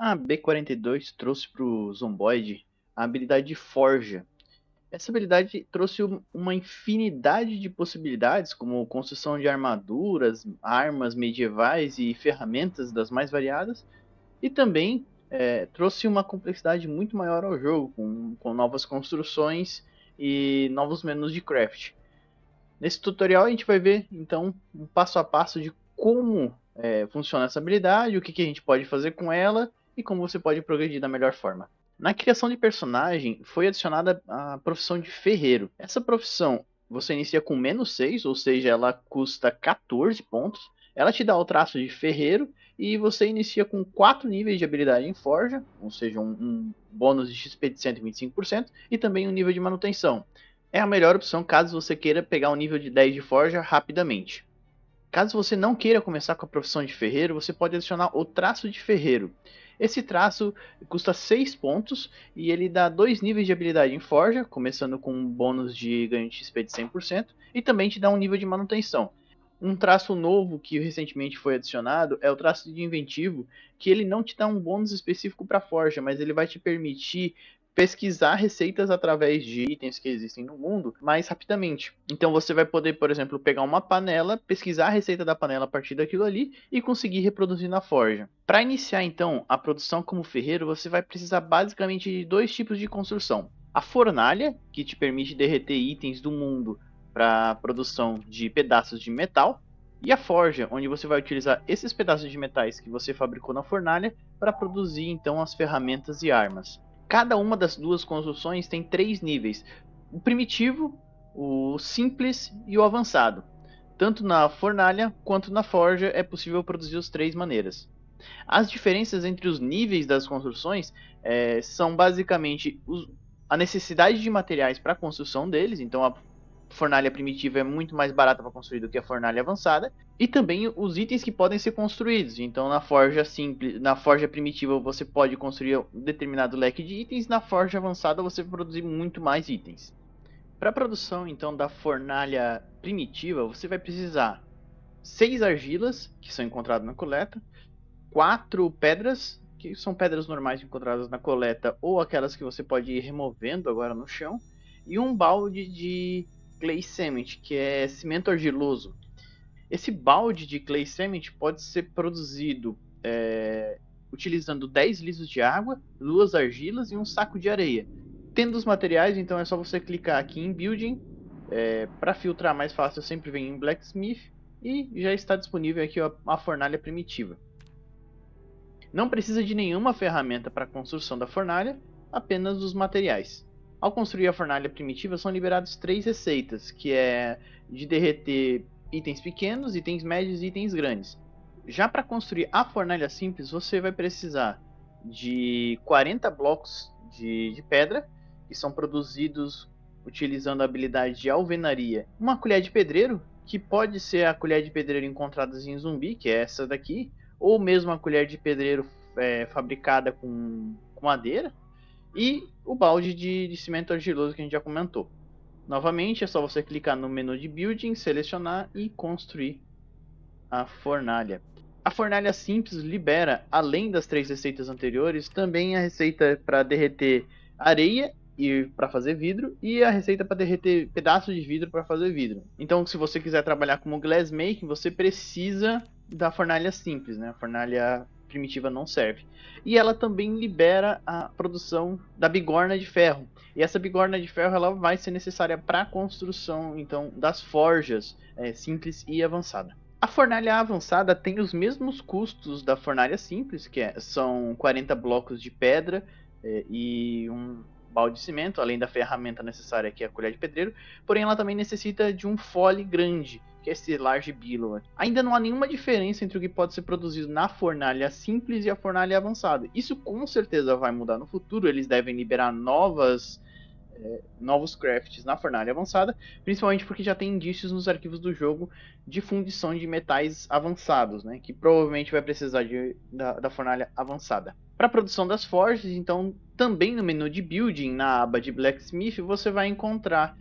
A B42 trouxe para o Zomboid a habilidade de Forja. Essa habilidade trouxe uma infinidade de possibilidades, como construção de armaduras, armas medievais e ferramentas das mais variadas, e também trouxe uma complexidade muito maior ao jogo, com novas construções e novos menus de craft. Nesse tutorial a gente vai ver então um passo a passo de como funciona essa habilidade, o que a gente pode fazer com ela e como você pode progredir da melhor forma. Na criação de personagem foi adicionada a profissão de ferreiro. Essa profissão você inicia com -6, ou seja, ela custa 14 pontos. Ela te dá o traço de ferreiro e você inicia com 4 níveis de habilidade em forja, ou seja, um bônus de XP de 125% e também um nível de manutenção. É a melhor opção caso você queira pegar um nível de 10 de forja rapidamente. Caso você não queira começar com a profissão de ferreiro, você pode adicionar o traço de ferreiro. Esse traço custa 6 pontos e ele dá 2 níveis de habilidade em forja, começando com um bônus de ganho de XP de 100% e também te dá um nível de manutenção. Um traço novo que recentemente foi adicionado é o traço de inventivo, que ele não te dá um bônus específico para forja, mas ele vai te permitir pesquisar receitas através de itens que existem no mundo mais rapidamente. Então você vai poder, por exemplo, pegar uma panela, pesquisar a receita da panela a partir daquilo ali e conseguir reproduzir na forja. Para iniciar então a produção como ferreiro, você vai precisar basicamente de dois tipos de construção. A fornalha, que te permite derreter itens do mundo para a produção de pedaços de metal, e a forja, onde você vai utilizar esses pedaços de metais que você fabricou na fornalha para produzir então as ferramentas e armas. Cada uma das duas construções tem 3 níveis: o primitivo, o simples e o avançado. Tanto na fornalha quanto na forja é possível produzir as 3 maneiras. As diferenças entre os níveis das construções são basicamente a necessidade de materiais para a construção deles, então a fornalha primitiva é muito mais barata para construir do que a fornalha avançada, e também os itens que podem ser construídos. Então na forja simples, na forja primitiva você pode construir um determinado leque de itens, na forja avançada você vai produzir muito mais itens. Para a produção então da fornalha primitiva, você vai precisar 6 argilas, que são encontradas na coleta, 4 pedras, que são pedras normais encontradas na coleta ou aquelas que você pode ir removendo agora no chão, e um balde de clay cement, que é cimento argiloso. Esse balde de clay cement pode ser produzido utilizando 10 litros de água, 2 argilas e um saco de areia. Tendo os materiais, então é só você clicar aqui em Building. Para filtrar mais fácil, eu sempre venho em Blacksmith e já está disponível aqui a fornalha primitiva. Não precisa de nenhuma ferramenta para a construção da fornalha, apenas os materiais. Ao construir a fornalha primitiva, são liberadas 3 receitas, que é de derreter itens pequenos, itens médios e itens grandes. Já para construir a fornalha simples, você vai precisar de 40 blocos de pedra, que são produzidos utilizando a habilidade de alvenaria. Uma colher de pedreiro, que pode ser a colher de pedreiro encontrada em zumbi, que é essa daqui, ou mesmo a colher de pedreiro fabricada com madeira, e o balde de cimento argiloso que a gente já comentou. Novamente é só você clicar no menu de Building, selecionar e construir a fornalha. A fornalha simples libera, além das 3 receitas anteriores, também a receita para derreter areia e para fazer vidro, e a receita para derreter pedaços de vidro para fazer vidro. Então, se você quiser trabalhar como glassmaking, você precisa da fornalha simples, né? A fornalha primitiva não serve. E ela também libera a produção da bigorna de ferro. E essa bigorna de ferro ela vai ser necessária para a construção então das forjas simples e avançada. A fornalha avançada tem os mesmos custos da fornalha simples, que são 40 blocos de pedra e um balde de cimento, além da ferramenta necessária que é a colher de pedreiro, porém ela também necessita de um fole grande, que é esse large billow. Ainda não há nenhuma diferença entre o que pode ser produzido na fornalha simples e a fornalha avançada. Isso com certeza vai mudar no futuro, eles devem liberar novos crafts na fornalha avançada, principalmente porque já tem indícios nos arquivos do jogo de fundição de metais avançados, né, que provavelmente vai precisar da fornalha avançada. Para a produção das forjas, então, também no menu de Building, na aba de Blacksmith, você vai encontrar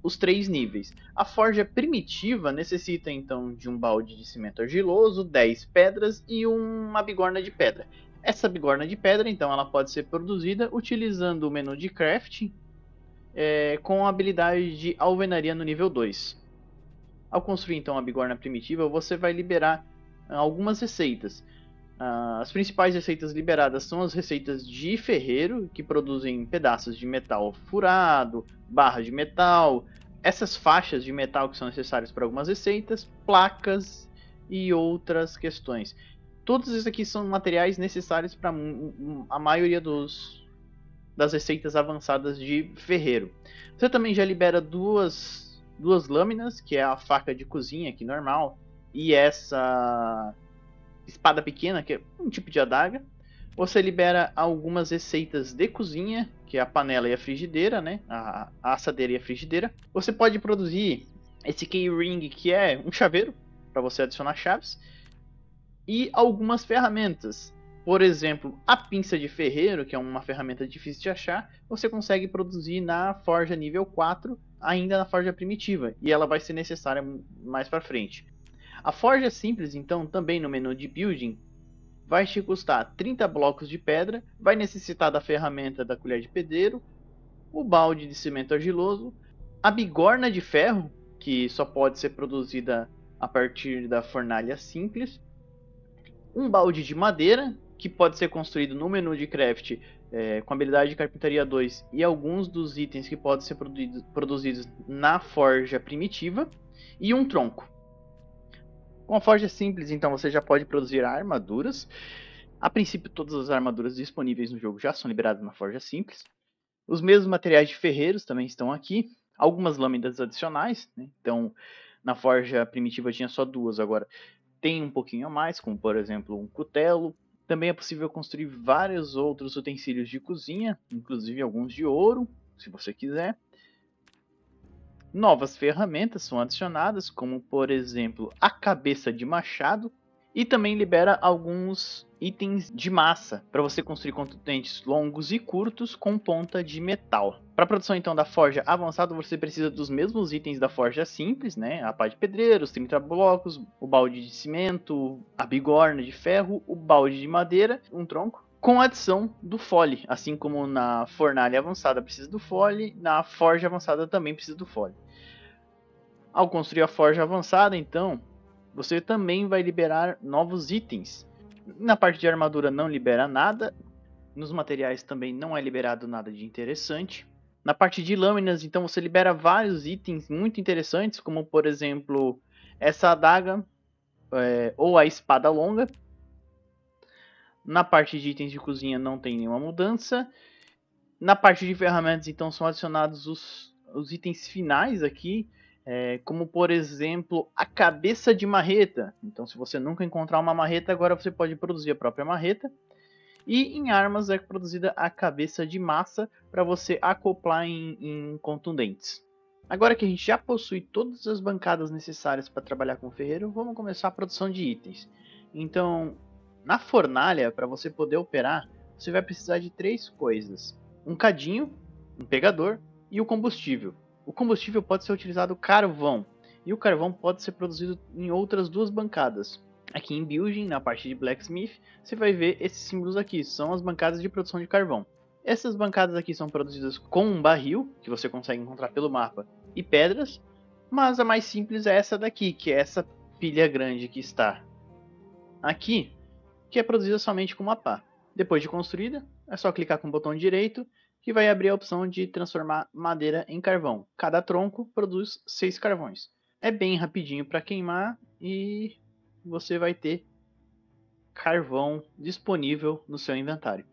os 3 níveis. A forja primitiva necessita então de um balde de cimento argiloso, 10 pedras e uma bigorna de pedra. Essa bigorna de pedra, então, ela pode ser produzida utilizando o menu de crafting com a habilidade de alvenaria no nível 2. Ao construir então a bigorna primitiva, você vai liberar algumas receitas. As principais receitas liberadas são as receitas de ferreiro, que produzem pedaços de metal furado, barra de metal, essas faixas de metal que são necessárias para algumas receitas, placas e outras questões. Todos esses aqui são materiais necessários para a maioria das receitas avançadas de ferreiro. Você também já libera duas lâminas, que é a faca de cozinha aqui normal, e essa espada pequena, que é um tipo de adaga. Você libera algumas receitas de cozinha, que é a panela e a frigideira, né? A assadeira e a frigideira. Você pode produzir esse key-ring, que é um chaveiro, para você adicionar chaves. E algumas ferramentas. Por exemplo, a pinça de ferreiro, que é uma ferramenta difícil de achar, você consegue produzir na forja nível 4, ainda na forja primitiva, e ela vai ser necessária mais para frente. A forja simples, então, também no menu de building, vai te custar 30 blocos de pedra, vai necessitar da ferramenta da colher de pedreiro, o balde de cimento argiloso, a bigorna de ferro, que só pode ser produzida a partir da fornalha simples, um balde de madeira, que pode ser construído no menu de craft com habilidade de carpintaria 2 e alguns dos itens que podem ser produzidos na forja primitiva, e um tronco. Com a forja simples, então, você já pode produzir armaduras. A princípio, todas as armaduras disponíveis no jogo já são liberadas na forja simples. Os mesmos materiais de ferreiros também estão aqui. Algumas lâminas adicionais, né? Então, na forja primitiva tinha só duas, agora tem um pouquinho a mais, como por exemplo um cutelo. Também é possível construir vários outros utensílios de cozinha, inclusive alguns de ouro, se você quiser. Novas ferramentas são adicionadas, como por exemplo a cabeça de machado, e também libera alguns itens de massa para você construir contundentes longos e curtos com ponta de metal. Para a produção então da forja avançada, você precisa dos mesmos itens da forja simples, né? A pá de pedreiro, os 30 blocos, o balde de cimento, a bigorna de ferro, o balde de madeira, um tronco, com a adição do fole, assim como na fornalha avançada precisa do fole, na forja avançada também precisa do fole. Ao construir a forja avançada, então, você também vai liberar novos itens. Na parte de armadura não libera nada, nos materiais também não é liberado nada de interessante. Na parte de lâminas, então, você libera vários itens muito interessantes, como por exemplo, essa adaga ou a espada longa. Na parte de itens de cozinha não tem nenhuma mudança. Na parte de ferramentas, então, são adicionados os itens finais aqui, como por exemplo a cabeça de marreta. Então, se você nunca encontrar uma marreta, agora você pode produzir a própria marreta. E em armas é produzida a cabeça de massa para você acoplar em contundentes. Agora que a gente já possui todas as bancadas necessárias para trabalhar com o ferreiro, vamos começar a produção de itens. Então, na fornalha, para você poder operar, você vai precisar de 3 coisas: um cadinho, um pegador e o combustível. O combustível pode ser utilizado carvão, e o carvão pode ser produzido em outras 2 bancadas. Aqui em Building, na parte de Blacksmith, você vai ver esses símbolos aqui, são as bancadas de produção de carvão. Essas bancadas aqui são produzidas com um barril, que você consegue encontrar pelo mapa, e pedras, mas a mais simples é essa daqui, que é essa pilha grande que está aqui, que é produzida somente com uma pá. Depois de construída, é só clicar com o botão direito, que vai abrir a opção de transformar madeira em carvão. Cada tronco produz 6 carvões. É bem rapidinho para queimar e você vai ter carvão disponível no seu inventário.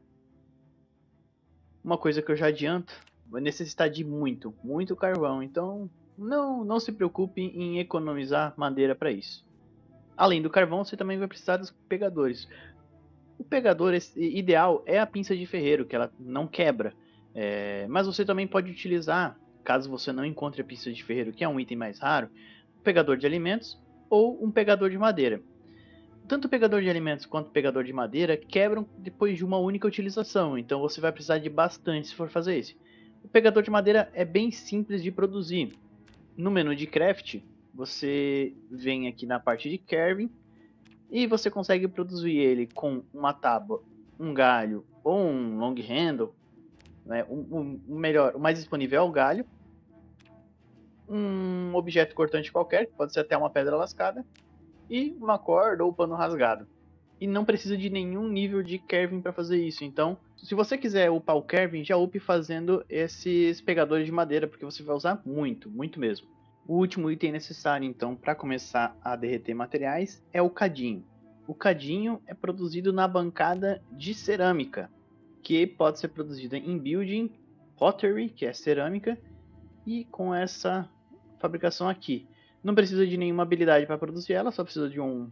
Uma coisa que eu já adianto, vai necessitar de muito carvão, então não se preocupe em economizar madeira para isso. Além do carvão, você também vai precisar dos pegadores. O pegador ideal é a pinça de ferreiro, que ela não quebra. Mas você também pode utilizar, caso você não encontre a pinça de ferreiro, que é um item mais raro, um pegador de alimentos ou um pegador de madeira. Tanto o pegador de alimentos quanto o pegador de madeira quebram depois de uma única utilização, então você vai precisar de bastante se for fazer isso. O pegador de madeira é bem simples de produzir. No menu de craft, você vem aqui na parte de carving e você consegue produzir ele com uma tábua um galho ou um long handle, né? O mais disponível é o galho, um objeto cortante qualquer, que pode ser até uma pedra lascada, e uma corda ou pano rasgado. E não precisa de nenhum nível de carving para fazer isso. Então, se você quiser upar o carving, já upe fazendo esses pegadores de madeira, porque você vai usar muito, muito mesmo. O último item necessário, então, para começar a derreter materiais é o cadinho. O cadinho é produzido na bancada de cerâmica, que pode ser produzida em building, pottery, que é cerâmica, e com essa fabricação aqui. Não precisa de nenhuma habilidade para produzir ela, só precisa de um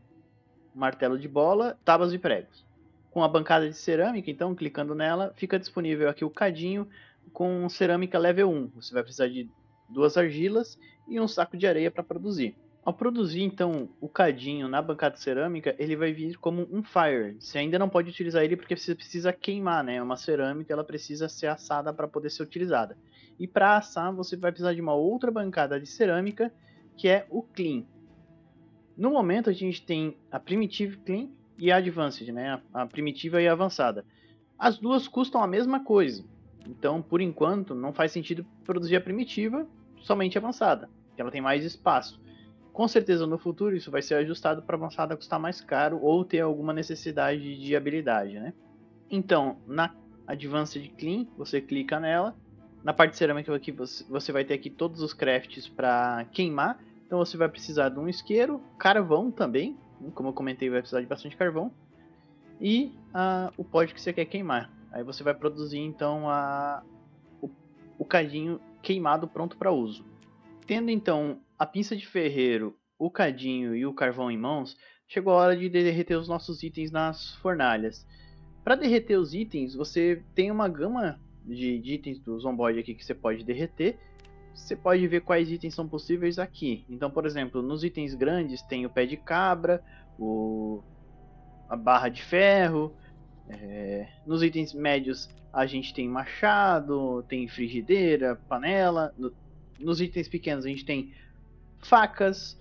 martelo de bola, tábuas e pregos. Com a bancada de cerâmica, então, clicando nela, fica disponível aqui o cadinho com cerâmica level 1. Você vai precisar de 2 argilas e um saco de areia para produzir. Ao produzir, então, o cadinho na bancada de cerâmica, ele vai vir como um fire. Você ainda não pode utilizar ele porque você precisa queimar, né? Uma cerâmica, ela precisa ser assada para poder ser utilizada. E para assar, você vai precisar de uma outra bancada de cerâmica, que é o clean. No momento, a gente tem a Primitive Clean e a Advanced, né? A primitiva e a avançada. As duas custam a mesma coisa. Então, por enquanto, não faz sentido produzir a primitiva, somente a avançada, que ela tem mais espaço. Com certeza, no futuro, isso vai ser ajustado para a avançada custar mais caro ou ter alguma necessidade de habilidade, né? Então, na Advanced Clean, você clica nela. Na parte de cerâmica aqui, você vai ter aqui todos os crafts para queimar. Então você vai precisar de um isqueiro, carvão também, como eu comentei, vai precisar de bastante carvão, e o pó que você quer queimar. Aí você vai produzir então o cadinho queimado pronto para uso. Tendo então a pinça de ferreiro, o cadinho e o carvão em mãos, chegou a hora de derreter os nossos itens nas fornalhas. Para derreter os itens, você tem uma gama de itens do Zomboid aqui que você pode derreter. Você pode ver quais itens são possíveis aqui. Então, por exemplo, nos itens grandes tem o pé de cabra, a barra de ferro. Nos itens médios a gente tem machado, tem frigideira, panela. Nos itens pequenos a gente tem facas,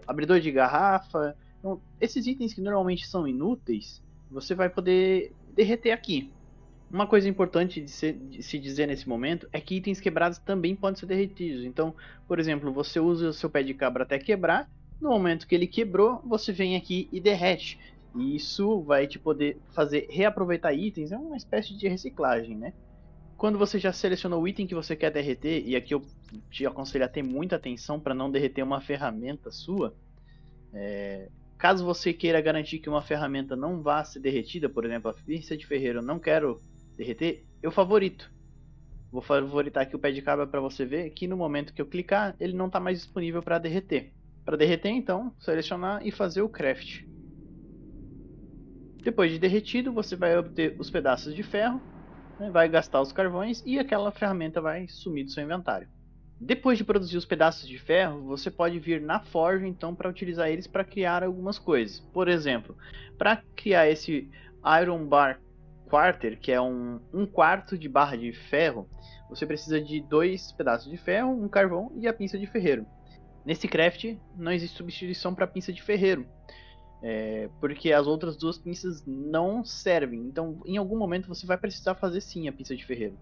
abridor de garrafa. Então, esses itens que normalmente são inúteis, você vai poder derreter aqui. Uma coisa importante de se dizer nesse momento é que itens quebrados também podem ser derretidos. Então, por exemplo, você usa o seu pé de cabra até quebrar. No momento que ele quebrou, você vem aqui e derrete. E isso vai te poder fazer reaproveitar itens. É uma espécie de reciclagem, né? Quando você já selecionou o item que você quer derreter, e aqui eu te aconselho a ter muita atenção para não derreter uma ferramenta sua. Caso você queira garantir que uma ferramenta não vá ser derretida, por exemplo, a pinça de ferreiro, eu não quero derreter, eu favorito. Vou favoritar aqui o pé de cabra para você ver que no momento que eu clicar, ele não está mais disponível para derreter. Para derreter, então, selecionar e fazer o craft. Depois de derretido, você vai obter os pedaços de ferro, né, vai gastar os carvões e aquela ferramenta vai sumir do seu inventário. Depois de produzir os pedaços de ferro, você pode vir na forja então para utilizar eles para criar algumas coisas. Por exemplo, para criar esse Iron Bar Quarter, que é um quarto de barra de ferro, você precisa de 2 pedaços de ferro, um carvão e a pinça de ferreiro. Nesse craft não existe substituição para a pinça de ferreiro, porque as outras 2 pinças não servem. Então, em algum momento você vai precisar fazer sim a pinça de ferreiro.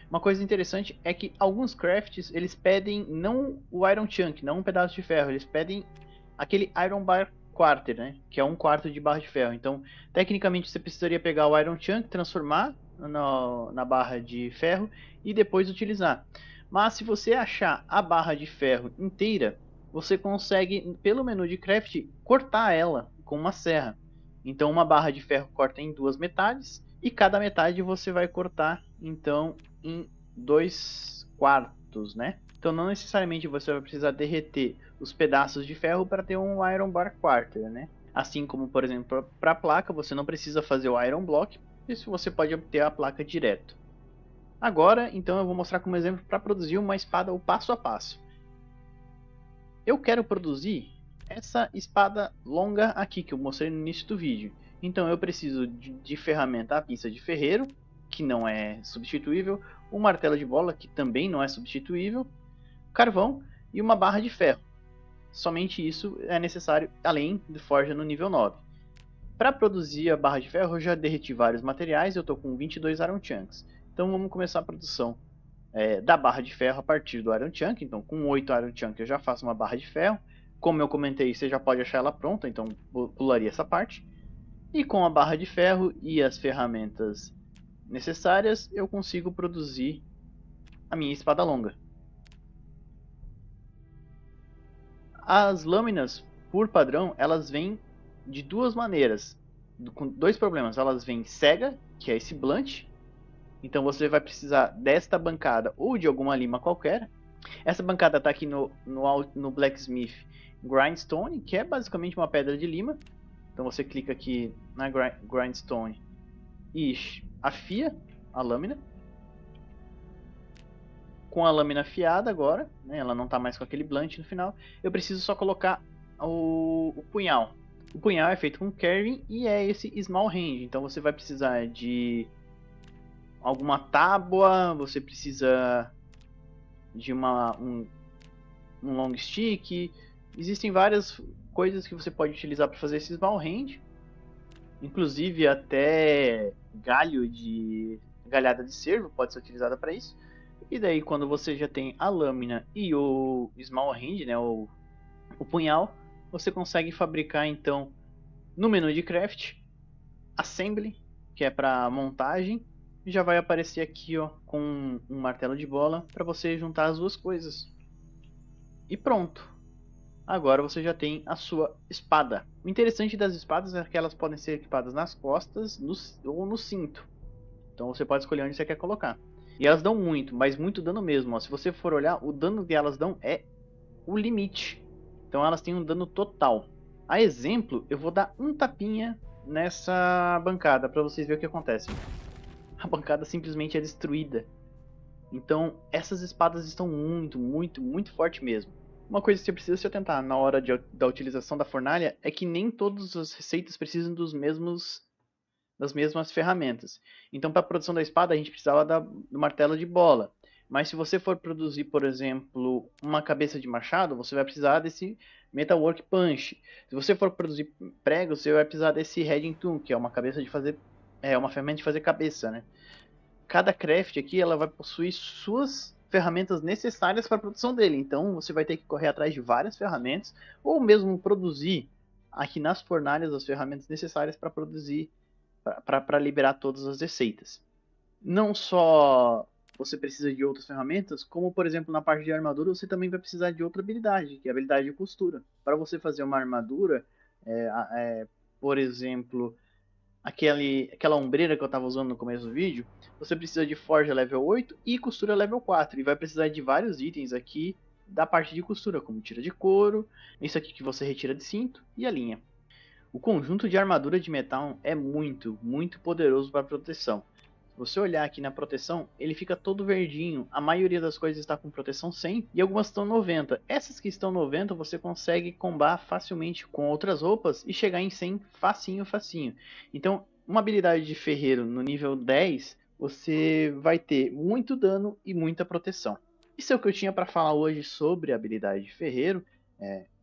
Uma coisa interessante é que alguns crafts eles pedem não o Iron Chunk, não um pedaço de ferro, eles pedem aquele Iron Bar Quarter, né? Que é um quarto de barra de ferro. Então, tecnicamente, você precisaria pegar o Iron Chunk, transformar na barra de ferro e depois utilizar. Mas se você achar a barra de ferro inteira, você consegue, pelo menu de craft, cortar ela com uma serra. Então, uma barra de ferro corta em 2 metades e cada metade você vai cortar, então, em 2 quartos, né? Então não necessariamente você vai precisar derreter os pedaços de ferro para ter um Iron Bar Quarter, né? Assim como, por exemplo, para a placa, você não precisa fazer o Iron Block, isso você pode obter a placa direto. Agora, então, eu vou mostrar como exemplo para produzir uma espada o passo a passo. Eu quero produzir essa espada longa aqui que eu mostrei no início do vídeo. Então eu preciso de ferramenta a pinça de ferreiro, que não é substituível, um martelo de bola, que também não é substituível, carvão e uma barra de ferro. Somente isso é necessário, além de forja no nível 9. Para produzir a barra de ferro, eu já derreti vários materiais, eu estou com 22 Iron Chunks. Então vamos começar a produção da barra de ferro a partir do Iron Chunk. Então com 8 Iron Chunk eu já faço uma barra de ferro. Como eu comentei, você já pode achar ela pronta, então pularia essa parte. E com a barra de ferro e as ferramentas necessárias, eu consigo produzir a minha espada longa. As lâminas, por padrão, elas vêm de duas maneiras, com dois problemas. Elas vêm cega, que é esse blunt, então você vai precisar desta bancada ou de alguma lima qualquer. Essa bancada está aqui no Blacksmith Grindstone, que é basicamente uma pedra de lima. Então você clica aqui na Grindstone e afia a lâmina. Com a lâmina afiada agora, né, ela não está mais com aquele blunt no final, eu preciso só colocar o punhal. O punhal é feito com carving e é esse small hand, então você vai precisar de alguma tábua, você precisa de um long stick, existem várias coisas que você pode utilizar para fazer esse small hand, inclusive até galhada de cervo pode ser utilizada para isso. E daí quando você já tem a lâmina e o small hand, né, o punhal, você consegue fabricar então no menu de craft, assembly, que é para montagem, e já vai aparecer aqui, ó, com um martelo de bola para você juntar as duas coisas. E pronto. Agora você já tem a sua espada. O interessante das espadas é que elas podem ser equipadas nas costas ou no cinto. Então você pode escolher onde você quer colocar. E elas dão muito, mas muito dano mesmo. Ó. Se você for olhar, o dano que elas dão é o limite. Então elas têm um dano total. A exemplo, eu vou dar um tapinha nessa bancada para vocês verem o que acontece. A bancada simplesmente é destruída. Então essas espadas estão muito fortes mesmo. Uma coisa que você precisa se atentar na hora da utilização da fornalha é que nem todas as receitas precisam das mesmas ferramentas. Então, para a produção da espada, a gente precisava do martelo de bola. Mas se você for produzir, por exemplo, uma cabeça de machado, você vai precisar desse Metalwork Punch. Se você for produzir pregos, você vai precisar desse Heading Tool, que é uma uma ferramenta de fazer cabeça, né? Cada craft aqui ela vai possuir suas ferramentas necessárias para a produção dele. Então você vai ter que correr atrás de várias ferramentas ou mesmo produzir aqui nas fornalhas as ferramentas necessárias para produzir, para liberar todas as receitas. Não só você precisa de outras ferramentas, como por exemplo na parte de armadura você também vai precisar de outra habilidade, que é a habilidade de costura. Para você fazer uma armadura, por exemplo, aquela ombreira que eu estava usando no começo do vídeo, você precisa de forja level 8 e costura level 4. E vai precisar de vários itens aqui da parte de costura, como tira de couro, isso aqui que você retira de cinto e a linha. O conjunto de armadura de metal é muito poderoso para proteção. Se você olhar aqui na proteção, ele fica todo verdinho. A maioria das coisas está com proteção 100 e algumas estão 90. Essas que estão 90 você consegue combar facilmente com outras roupas e chegar em 100 facinho. Então, uma habilidade de ferreiro no nível 10, você vai ter muito dano e muita proteção. Isso é o que eu tinha para falar hoje sobre a habilidade de ferreiro.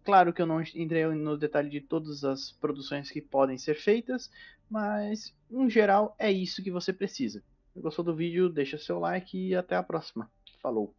Claro que eu não entrei no detalhe de todas as produções que podem ser feitas, mas em geral é isso que você precisa. Se gostou do vídeo, deixa seu like e até a próxima. Falou!